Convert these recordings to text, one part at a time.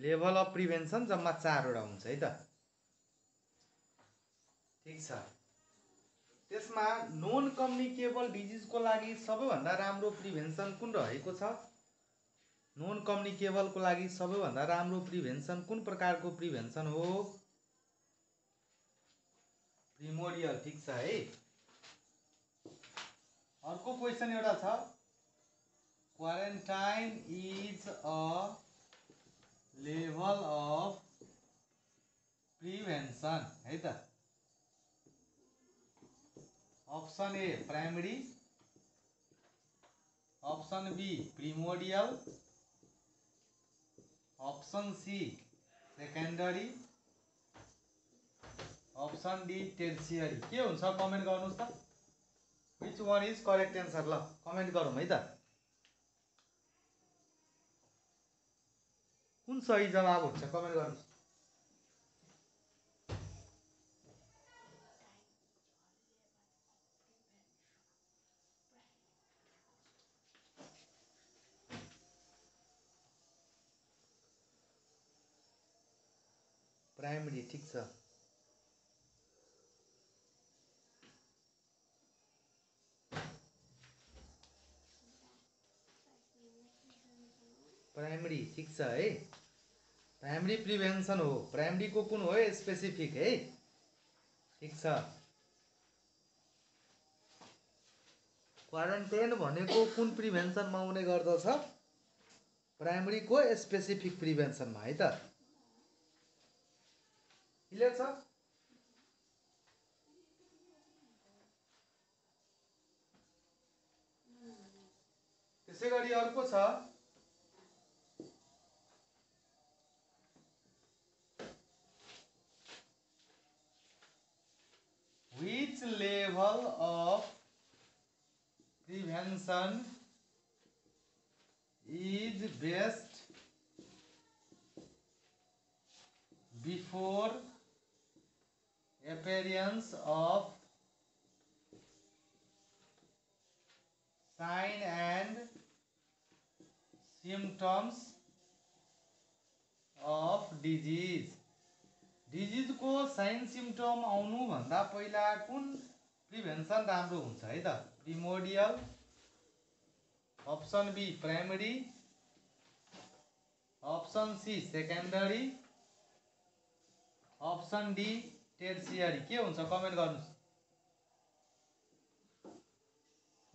Level of prevention जम्मा 4 वटा हुन्छ है त। ठीक छ। त्यसमा नन कम्युनिकेबल डिजिजको लागि सबैभन्दा राम्रो प्रिभेन्सन कुन रहेको छ? नन कम्युनिकेबलको लागि सबैभन्दा राम्रो प्रिभेन्सन कुन प्रकारको प्रिभेन्सन हो? प्रिमोडियल। ठीक छ है। अर्को क्वेसन एउटा छ, quarantine is a level of prevention है त। Option A primary, option B primordial, option C secondary, option D tertiary. के हुन्छ कमेन्ट गर्नुस् त। Which one is correct answer? ल कमेन्ट गरौँ है त। कुन सही जवाब हुन्छ कमेन्ट गर्नुस्। प्राइमरी। ठीक छ। प्राइमरी। ठीक छ है। प्राइमरी प्रिभेन्सन हो। प्राइमरी को कुन हो? स्पेसिफिक है। ठीक छ। क्वारेन्टाइन भनेको कुन प्रिभेन्सनमा आउने गर्दछ? प्राइमरी को स्पेसिफिक प्रिभेन्सनमा है त। क्लियर छ? त्यसैगरी अर्को छ, which level of prevention is best before appearance of sign and symptoms of disease? Disease को साइन सिम्टम आउनु भन्दा पहिला कुन प्रिभेन्सन राम्रो हुन्छ है त? Primordial, option B primary, option C secondary, option D tertiary. के हुन्छ कमेन्ट गर्नुस्।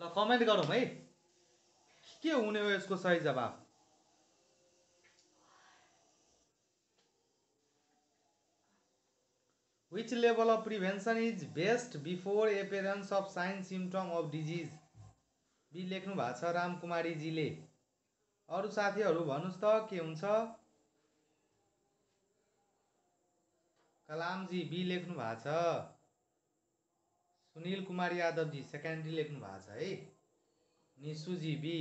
ल कमेन्ट गरौँ है। के हुने हो यसको सही जवाब? Which level of prevention is best before appearance of sign symptom of disease? B लेख्नु भएको छ रामकुमारी जीले। अरु साथीहरु भन्नुस् त के हुन्छ? कलाम जी बी लेख्नु भएको छ। सुनील कुमार यादव जी सेकेन्डरी लेख्नु भएको छ है। Nishu ji B.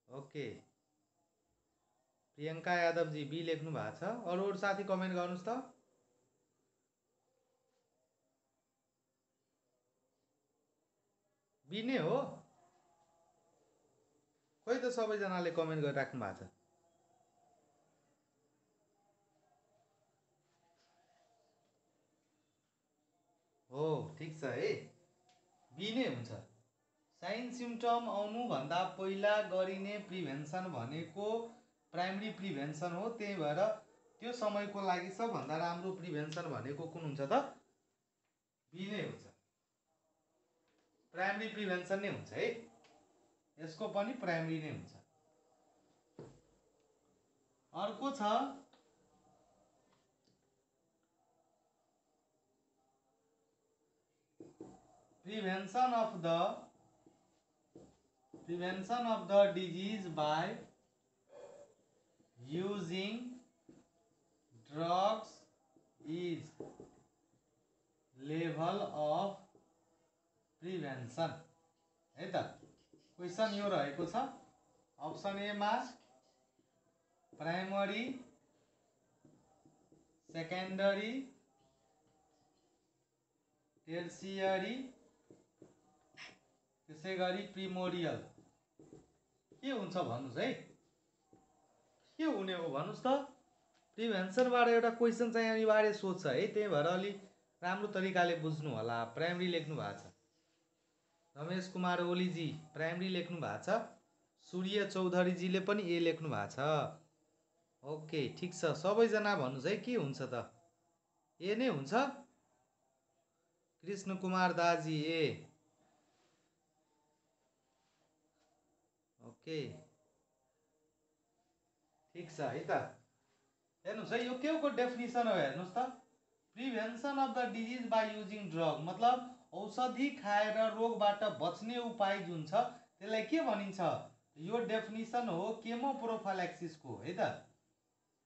Okay. Priyanka Yadav ji B लेख्नु भएको छ। अरु साथी कमेन्ट गर्नुस् त। बी नै हो? खोइ त सबैजनाले कमेन्ट गरिराख्नु भएको छ। हो ठीक छ है। बी नै हुन्छ। साइन सिम्टम आउनु भन्दा पहिला गरिने प्रिभेन्सन भनेको प्राइमरी प्रिभेन्सन हो। त्यही भएर त्यो समयको लागि सबभन्दा राम्रो प्रिभेन्सन भनेको कुन हुन्छ त? बी नै हुन्छ। प्राइमरी प्रिभेन्सन नै हुन्छ है। यसको पनि प्राइमरी नै हुन्छ। अर्को छ, prevention of the disease by using drugs is level of prevention है त। क्वेशन यो रहेको छ, ऑप्शन ए मा प्राइमरी, सेकेन्डरी, टर्सियरी, त्यसैगरी प्रिमोडियल। के हुन्छ भन्नुस् है। के हुने हो भन्नुस् त। प्रिभेन्सनबाट एउटा क्वेसन चाहिँ अनिवार्य सोध्छ है, त्यही भएर अलि राम्रो तरिकाले बुझ्नु होला। प्राइमरी लेख्नु भएको छ, रमेश कुमार ओलीजी प्राइमरी लेख्नु भएको छ, सूर्य चौधरीजीले पनि ए लेख्नु भएको छ। ओके ठिक छ, सबैजना भन्नुहोस् है के हुन्छ त, ए नै हुन्छ। कृष्ण कुमार दाजी ए। ओके ठिक छ है त। हेर्नुहोस् है, यो के को डेफिनेसन हो हेर्नुहोस् त। Prevention of the disease by using drug, मतलब औषधि खाएर रोगबाट बच्ने उपाय जुन छ त्यसलाई के भनिन्छ। यो डेफिनेसन हो केमोप्रोफाइलेक्सिसको है त।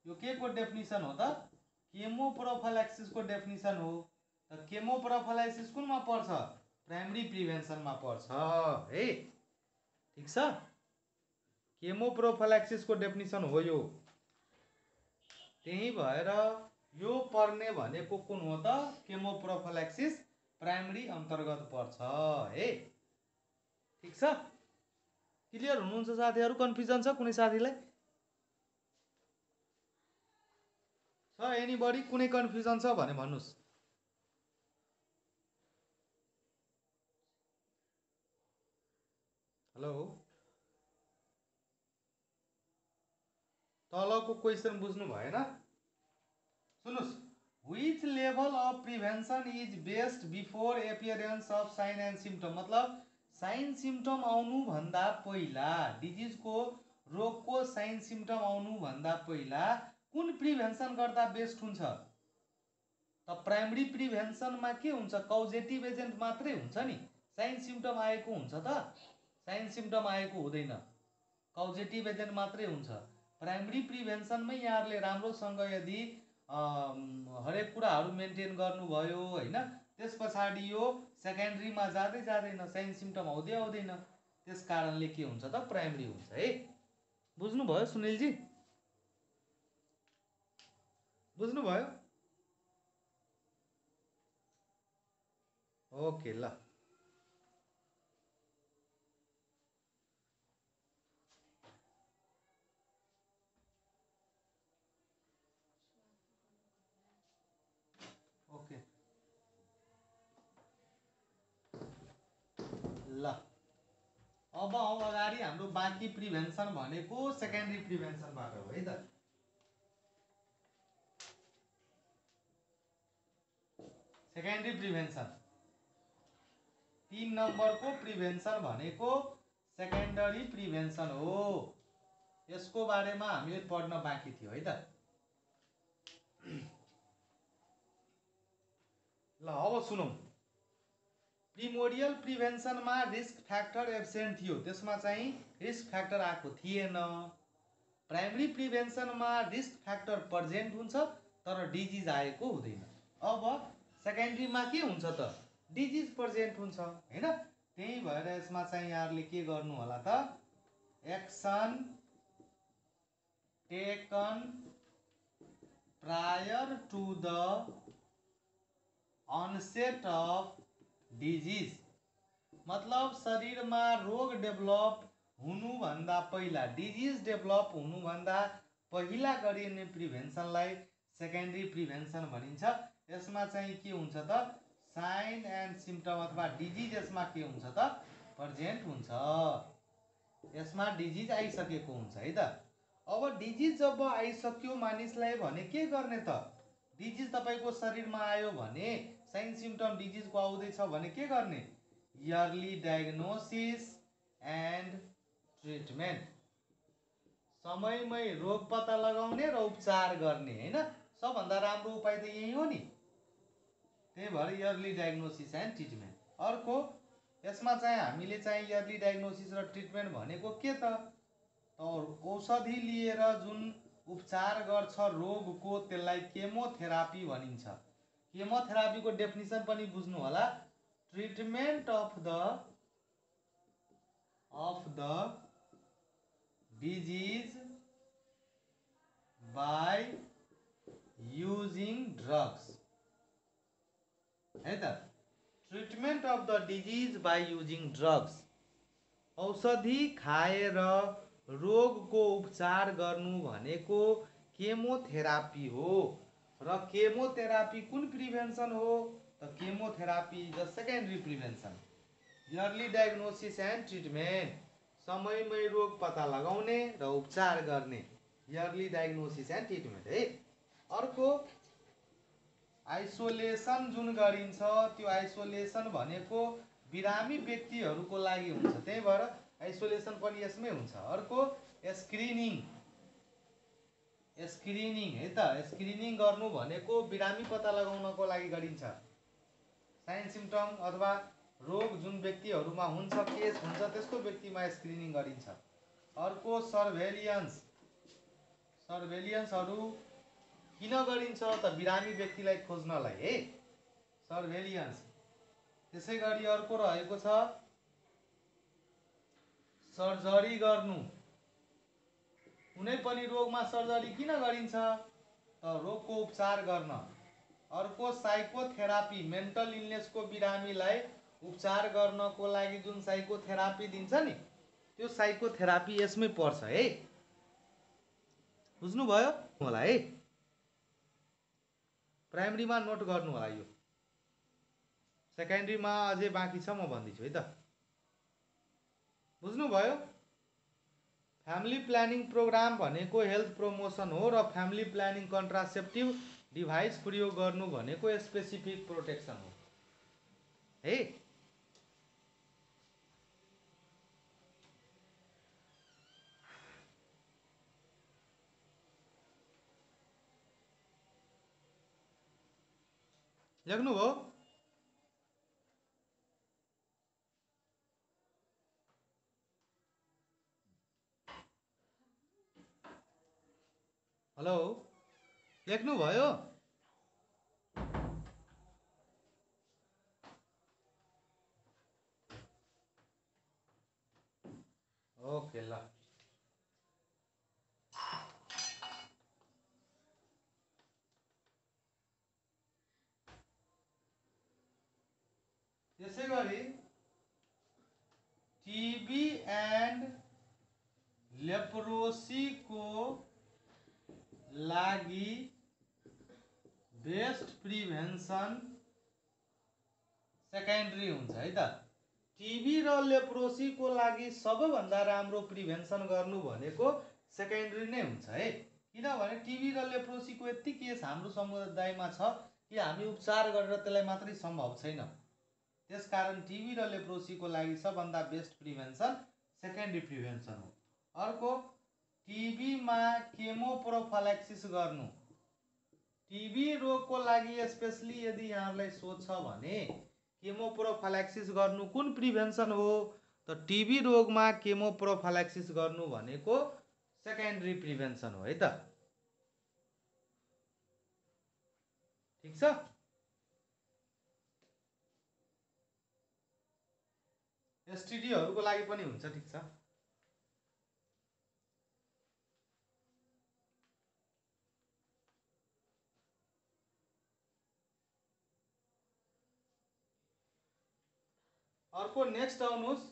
यो के को डेफिनेसन हो त, केमोप्रोफाइलेक्सिसको डेफिनेसन हो। त केमोप्रोफाइलेक्सिस कुनमा पर्छ, प्राइमरी प्रिभेन्सनमा पर्छ है। ठिक छ, केमोप्रोफाइलेक्सिसको डेफिनेसन हो यो। त्यही भएर यो पर्ने भनेको कुन हो त, केमोप्रोफाइलेक्सिस प्राइमरी अन्तर्गत पर्छ है। ठिक छ, क्लियर हुनुहुन्छ साथीहरू? कन्फ्युजन छ कुनै साथीलाई? छ एनीबडी कुनै कन्फ्युजन छ भने भन्नुस्। हेलो, तलको क्वेसन बुझ्नु भएन? सुन्नुस्, which level of prevention is best before appearance of sign and symptom, मतलब साइन सिम्टम आउनु भन्दा पहिला, डिजिजको रोगको साइन सिम्टम आउनु भन्दा पहिला कुन प्रिभेन्सन गर्दा बेस्ट हुन्छ त। प्राइमरी प्रिभेन्सनमा के हुन्छ, कौजेटिभ एजेन्ट मात्रै हुन्छ नि, साइन सिम्टम आएको हुन्छ त, साइन सिम्टम आएको हुँदैन, कौजेटिभ एजेन्ट मात्रै हुन्छ। प्राइमरी प्रिभेन्सनमै यहाँहरूले राम्रोसँग यदि हरेक कुराहरू मेन्टेन गर्नुभयो होइन, त्यस पछाडि यो सेकेन्ड्रीमा जाँदै जाँदैन, साइन सिम्टम आउँदै आउँदैन, त्यस कारणले के हुन्छ त, प्राइमरी हुन्छ है। बुझ्नुभयो सुनिलजी? बुझ्नुभयो? ओके ल। ओके ल, अब आउँ अगाडि हाम्रो बाँकी प्रिभेन्सन भनेको सेकेन्ड्री प्रिभेन्सनबाट हो है त। सेकेन्ड्री प्रिभेन्सन 3 नम्बरको प्रिभेन्सन भनेको सेकेन्डरी प्रिभेन्सन हो। यसको बारेमा हामीले पढ्न बाँकी थियो है त। ल अब सुनौँ, प्रिमोडियल प्रिभेन्सनमा रिस्क फ्याक्टर एब्सेन्ट थियो, त्यसमा चाहिँ रिस्क फ्याक्टर आएको थिएन। प्राइमरी प्रिभेन्सनमा रिस्क फ्याक्टर प्रेजेन्ट हुन्छ तर डिजिज आएको हुँदैन। अब सेकेन्ड्रीमा के हुन्छ त, डिजिज प्रेजेन्ट हुन्छ हैन। त्यही भएर यसमा चाहिँ यहाँहरूले के गर्नु होला त, action taken prior to the onset of disease, मतलब शरीरमा रोग डेभलप हुनुभन्दा पहिला, डिजिज डेभलप हुनुभन्दा पहिला गरिने प्रिभेन्सनलाई सेकेन्ड्री प्रिभेन्सन भनिन्छ। यसमा चाहिँ के हुन्छ त, साइन एन्ड सिम्टम अथवा डिजिज यसमा के हुन्छ त, प्रेजेन्ट हुन्छ। यसमा डिजिज आइसकेको हुन्छ है त। अब डिजिज जब आइसक्यो मानिसलाई भने के गर्ने त, डिजिज तपाईँको शरीरमा आयो भने, साइन सिम्टम डिजिजको आउँदैछ भने के गर्ने, इयरली डायग्नोसिस एन्ड ट्रिटमेन्ट, समयमै रोग पत्ता लगाउने र उपचार गर्ने हैन। सबभन्दा राम्रो उपाय त यही हो नि। त्यही भएर इयरली डायग्नोसिस एन्ड ट्रिटमेन्ट। अर्को यसमा चाहिँ हामीले चाहिँ इयरली डायग्नोसिस र ट्रिटमेन्ट भनेको के त, औषधि लिएर जुन उपचार गर्छ रोगको त्यसलाई केमोथेरापी भनिन्छ। केमोथेरापीको डेफिनेसन पनि बुझ्नु होला, treatment of the disease by using drugs है त। Treatment of the disease by using drugs, औषधि खाएर रोगको उपचार गर्नु भनेको केमोथेरापी हो र केमोथेरापी कुन प्रिभेन्सन हो त chemotherapy is the secondary prevention early diagnosis and treatment समयमै रोग पत्ता लगाउने र उपचार गर्ने अर्ली डायग्नोसिस एन्ड ट्रिटमेन्ट है अर्को आइसोलेसन जुन गरिन्छ त्यो आइसोलेसन भनेको बिरामी व्यक्तिहरूको लागि हुन्छ त्यही भएर आइसोलेसन पनि यसमै हुन्छ अर्को स्क्रिनिङ है त स्क्रिनिङ गर्नु भनेको बिरामी पत्ता लगाउनको लागि गरिन्छ साइन सिम्टम अथवा रोग जुन व्यक्तिहरूमा हुन्छ केस हुन्छ त्यस्तो व्यक्तिमा स्क्रिनिङ गरिन्छ अर्को सर्भेलियन्सहरू किन गरिन्छ त बिरामी व्यक्तिलाई खोज्नलाई है सर्भेलियन्स त्यसै गरी अर्को रहेको छ सर्जरी गर्नु कुनै पनि रोगमा सर्जरी किन गरिन्छ त रोगको उपचार गर्न अर्को साइकोथेरापी मेन्टल इलनेसको बिरामीलाई उपचार गर्नको लागि जुन साइकोथेरापी दिन्छ नि त्यो साइकोथेरापी यसमै पर्छ है बुझ्नुभयो होला है प्राइमरीमा नोट गर्नु होला यो सेकेन्डरीमा अझै बाँकी छ म भन्दैछु है त बुझ्नुभयो फ्यामिली प्लानिङ प्रोग्राम भनेको हेल्थ प्रमोसन हो र फ्यामिली प्लानिङ कन्ट्रासेप्टिभ डिभाइस प्रयोग गर्नु भनेको स्पेसिफिक प्रोटेक्सन हो है लेख्नुभयो हेलो लेख्नुभयो ओके ल त्यसै गरी टिबी एन्ड लेप्रोसीको लागि बेस्ट प्रिभेन्सन सेकेन्डरी हुन्छ है त टिबी र लेप्रोसीको लागि सबैभन्दा राम्रो प्रिभेन्सन गर्नु भनेको सेकेन्डरी नै हुन्छ है किनभने टिबी र लेप्रोसीको यति केस हाम्रो समुदायमा छ कि हामी उपचार गरेर त्यसलाई मात्रै सम्भव छैन त्यसकारण टिबी र लेप्रोसीको लागि सबभन्दा बेस्ट प्रिभेन्सन सेकेन्डरी प्रिभेन्सन हो अर्को टिबीमा केमोप्रोफाइलेक्सिस गर्नु टिबी रोगको लागि स्पेशली यदि यहाँलाई सोध्छ भने केमोप्रोफाइलेक्सिस गर्नु कुन प्रिभेन्सन हो त टिबी रोगमा केमोप्रोफाइलेक्सिस गर्नु भनेको सेकेन्डरी प्रिभेन्सन हो है त ठीक छ एसटिडीहरूको लागि पनि हुन्छ ठीक छ अर्को नेक्स्ट आउनुहोस्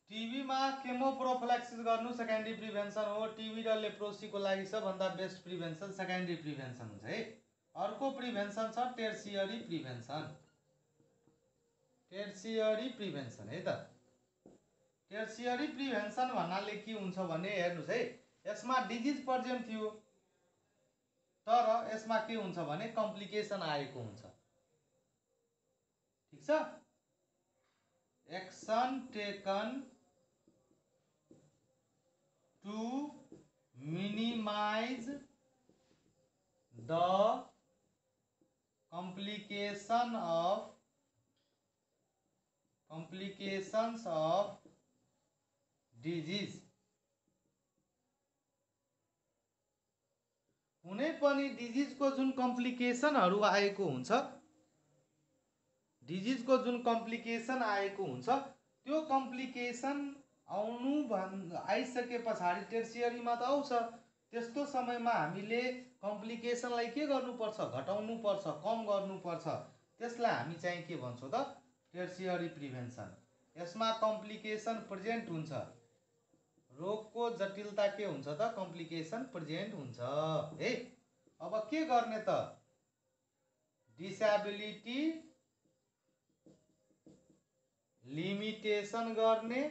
टिबीमा केमोप्रोफाइलेक्सिस गर्नु सेकेन्डरी प्रिभेन्सन हो टिबी र लेप्रोसीको लागि सबभन्दा बेस्ट प्रिभेन्सन सेकेन्डरी प्रिभेन्सन हुन्छ है अर्को प्रिभेन्सन छ टर्सियरी प्रिभेन्सन है त टर्सियरी प्रिभेन्सन भन्नाले के हुन्छ भने हेर्नुस् है यसमा डिजिज प्रेजेन्ट थियो तर यसमा के हुन्छ भने कम्प्लिकेसन आएको हुन्छ ठीक छ action taken to minimise the complications of disease कुनै पनि डिजिजको जुन कम्प्लिकेसनहरू आएको हुन्छ त्यो कम्प्लिकेसन आइसके पछाडि टर्सियरीमा त आउँछ त्यस्तो समयमा हामीले कम्प्लिकेसनलाई के गर्नुपर्छ घटाउनु पर्छ कम गर्नुपर्छ त्यसलाई हामी चाहिँ के भन्छौँ त टर्सियरी प्रिभेन्सन यसमा कम्प्लिकेसन प्रेजेन्ट हुन्छ। रोगको जटिलता के हुन्छ त? कम्प्लिकेसन प्रेजेन्ट हुन्छ है। अब के गर्ने त? डिसेबिलिटी लिमिटेसन गर्ने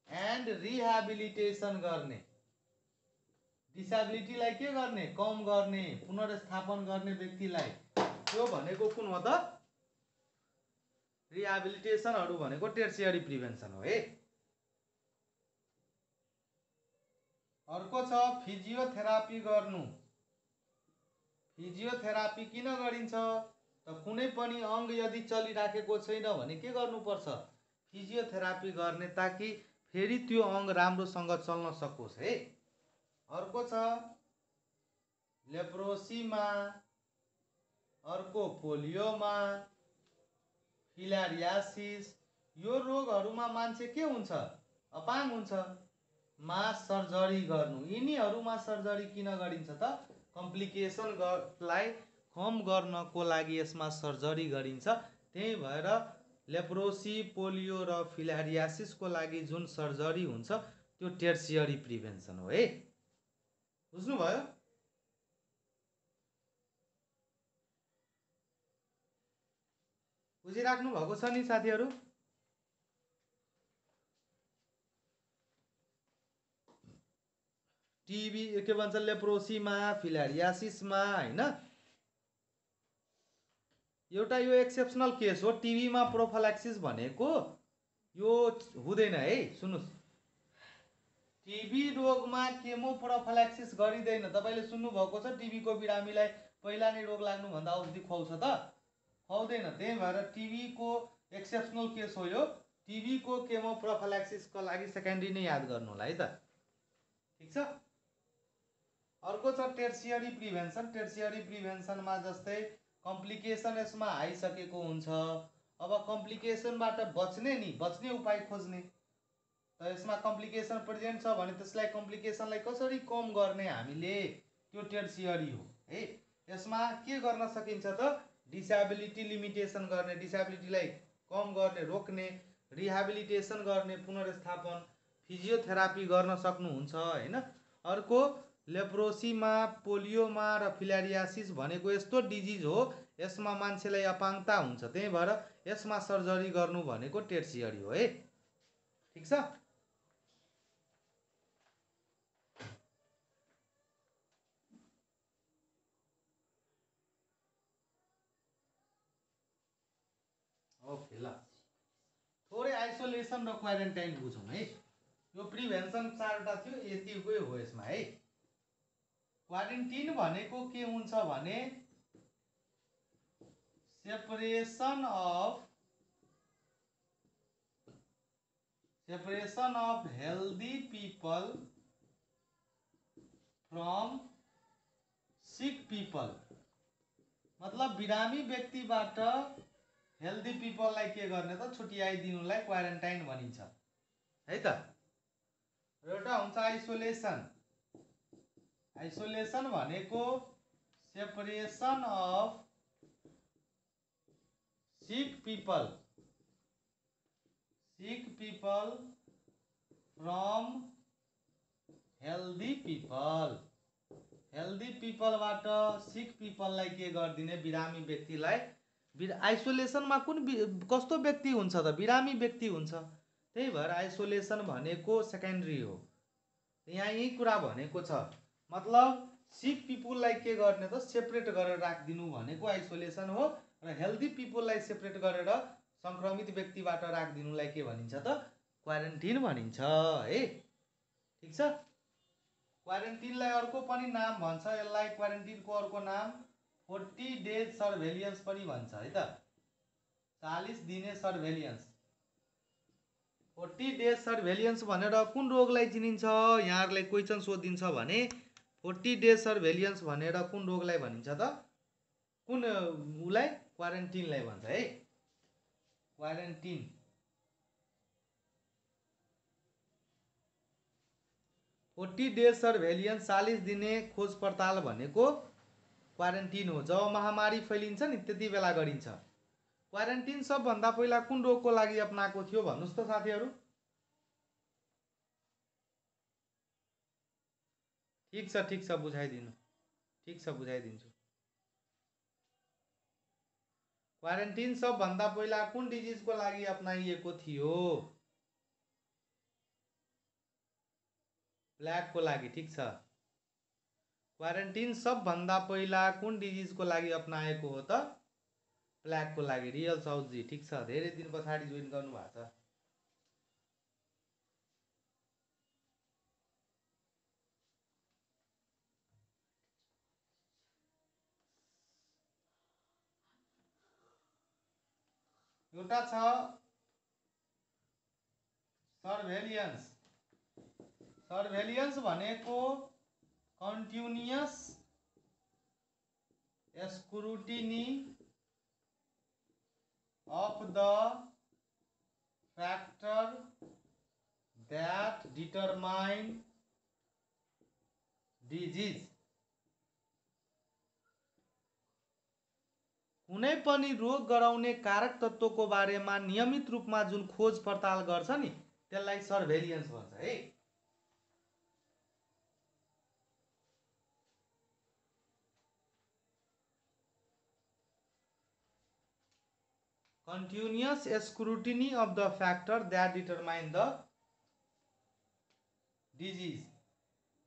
एन्ड रिहेबिलिटेसन गर्ने। डिसेबिलिटीलाई के गर्ने? कम गर्ने, पुनर्स्थापन गर्ने व्यक्तिलाई। त्यो भनेको कुन हो त? रिहेबिलिटेसनहरु भनेको टर्सियरी प्रिभेन्सन हो है। अर्को छ फिजियोथेरापी गर्नु। फिजियोथेरापी किन गरिन्छ त? कुनै पनि अङ्ग यदि चलिराखेको छैन भने के गर्नुपर्छ? फिजियोथेरापी गर्ने, ताकि फेरि त्यो अङ्ग राम्रोसँग चल्न सकोस् है। अर्को छ लेप्रोसीमा, अर्को पोलियोमा, फिलारियासिस। यो रोगहरुमा मान्छे के हुन्छ? अपाङ हुन्छ। मास सर्जरी गर्नु। यिनीहरुमा सर्जरी किन गरिन्छ त? कम्प्लिकेसनलाई कम गर्नको लागि यसमा सर्जरी गरिन्छ। त्यही भएर लेप्रोसी, पोलियो र फिलारियासिसको लागि जुन सर्जरी हुन्छ त्यो टर्सियरी प्रिभेन्सन हो है। बुझ्नुभयो? बुझिराख्नु भएको छ नि साथीहरु? टिबी के भन्छ? लेप्रोसीमा, फिलारियासिसमा हैन। एउटा यो एक्सेप्सनल केस हो। टिबीमा प्रोफिल्याक्सिस भनेको यो हुँदैन है। सुन्नुस्, टिबी रोगमा केमो प्रोफिल्याक्सिस गरिँदैन। तपाईले सुन्नु भएको छ टिबीको बिरामीलाई पहिला नै रोग लाग्नु भन्दा औषधि खुवाउँछ त? खुवाउँदैन। त्यही भएर टिबीको एक्सेप्सनल केस हो यो। टिबीको केमो प्रोफिल्याक्सिसको लागि सेकेन्डरी नै याद गर्नु होला है त। ठीक छ? अर्को छ टर्सियरी प्रिभेन्सन। टर्सियरी प्रिभेन्सनमा जस्तै कम्प्लिकेसन यसमा आइसकेको हुन्छ। अब कम्प्लिकेसनबाट बच्ने उपाय खोज्ने। त यसमा कम्प्लिकेसन प्रेजेन्ट छ भने त्यसलाई कम्प्लिकेसनलाई कसरी कम गर्ने हामीले, त्यो टर्सियरी हो है। यसमा के गर्न सकिन्छ त? डिसेबिलिटी लिमिटेसन गर्ने, डिसेबिलिटीलाई कम गर्ने, रोक्ने, रिहेबिलिटेसन गर्ने, पुनर्स्थापन, फिजियोथेरापी गर्न सक्नुहुन्छ हैन। अर्को लेप्रोसीमा, पोलियोमा र फिलारियासिस भनेको यस्तो डिजिज हो यसमा मान्छेलाई अपाङ्गता हुन्छ। त्यही भएर यसमा सर्जरी गर्नु भनेको टर्सियरी हो है। ठीक छ? ओके ल, थोरै आइसोलेसन र क्वारेन्टाइन बुझौँ है। यो प्रिभेन्सन 4वटा थियो, यतिकै हो यसमा है। क्वारेन्टाइन भनेको के हुन्छ भने separation of healthy people from सिक पीपल। मतलब बिरामी व्यक्तिबाट हेल्दी पीपललाई के गर्ने त? छुट्याइदिनुलाई क्वारेन्टाइन भनिन्छ है त। एउटा हुन्छ आइसोलेसन। आइसोलेसन भनेको separation of sick people from healthy people. Healthy पीपलबाट सिक पीपललाई के गरिदिने? बिरामी व्यक्तिलाई। आइसोलेसनमा कुन कस्तो व्यक्ति हुन्छ त? बिरामी व्यक्ति हुन्छ। त्यही भएर आइसोलेसन भनेको सेकेन्डरी हो। यहाँ यही कुरा भनेको छ। मतलब सिक पिपुललाई के गर्ने त? सेपरेट गरेर राखिदिनु भनेको आइसोलेसन हो। र हेल्दी पिपुललाई सेपरेट गरेर संक्रमित व्यक्तिबाट राखिदिनुलाई के भनिन्छ त? क्वारेन्टाइन भनिन्छ है। ठीक छ? क्वारेन्टाइनलाई अर्को पनि नाम भन्छ। यसलाई क्वारेन्टाइनको अर्को नाम 40 डेज सर्भेलियन्स पनि भन्छ है त। 40 दिने सर्भेलियन्स। 40 डेज सर्भेलियन्स भनेर कुन रोगलाई चिनिन्छ? यहाँहरुलाई क्वेशन सोधिन्छ भने 40 डेज सर्भेलियन्स भनेर कुन रोगलाई भनिन्छ त? कुन उलाई? क्वारेन्टाइनलाई भन्छ है। क्वारेन्टाइन। फोर्टी डेज सर्भेलियन्स 40 दिने खोज पडताल भनेको क्वारेन्टाइन हो। जब महामारी फैलिन्छ नि त्यति बेला गरिन्छ। क्वारेन्टिन सबभन्दा पहिला कुन रोगको लागि अपनाएको थियो भन्नुस् त साथीहरू? ठिक छ बुझाइदिनु। ठिक छ बुझाइदिन्छु। क्वारेन्टिन सबभन्दा पहिला कुन डिजिजको लागि अपनाइएको थियो? प्लेगको लागि। ठिक छ। क्वारेन्टिन सबभन्दा पहिला कुन डिजिजको लागि अपनाएको हो त? प्लेगको लागि। रियल साउजी। ठिक छ, धेरै दिन पछाडि जोइन गर्नु भएको छ। एउटा छ सर्भेलियन्स। सर्भेलियन्स भनेको continuous scrutiny of the factor that determine disease। कुनै पनि रोग गराउने कारक तत्त्वको बारेमा नियमित रूपमा जुन खोज पडताल गर्छ नि त्यसलाई सर्भेलियन्स भन्छ है। Continuous scrutiny of the factor that determine the disease।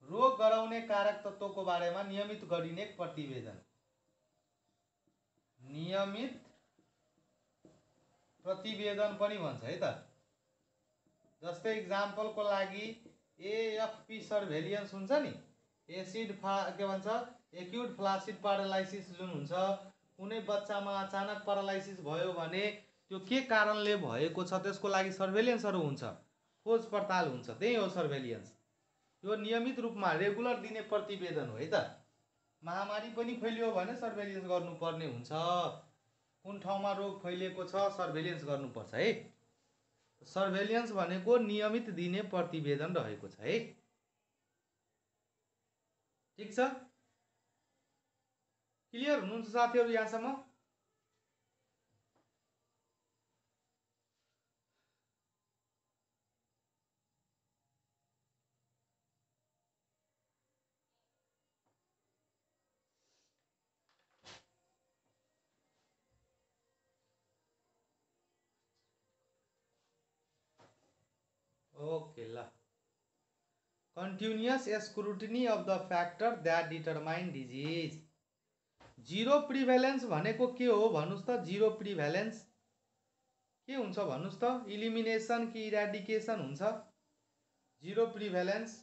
रोग गराउने कारक तत्त्वको बारेमा नियमित गरिने प्रतिवेदन। नियमित प्रतिवेदन पनि भन्छ है त। जस्तै इक्जाम्पलको लागि एएफपी सर्भेलियन्स हुन्छ नि, एसिड के भन्छ एक्युट फ्लासिड प्यारालाइसिस जुन हुन्छ, कुनै बच्चामा अचानक प्यारालाइसिस भयो भने त्यो के कारणले भएको छ त्यसको लागि सर्भेलियन्सहरू हुन्छ, खोज पडताल हुन्छ, त्यही हो सर्भेलियन्स। यो नियमित रूपमा रेगुलर दिने प्रतिवेदन हो है त। महामारी पनि फैलियो भने सर्भेलियन्स गर्नुपर्ने हुन्छ। कुन ठाउँमा रोग फैलिएको छ सर्भेलियन्स गर्नुपर्छ है। सर्भेलियन्स भनेको नियमित दिने प्रतिवेदन रहेको छ है। ठिक छ, क्लियर हुनुहुन्छ साथीहरू यहाँसम्म? ओके ल। Continuous scrutiny of the factor that determine disease. Zero prevalence भनेको के हो भन्नुस् त? जीरो प्रिभेलेन्स के हुन्छ भन्नुस् त? इलिमिनेसन कि इराडिकेसन हुन्छ? जीरो प्रिभेलेन्स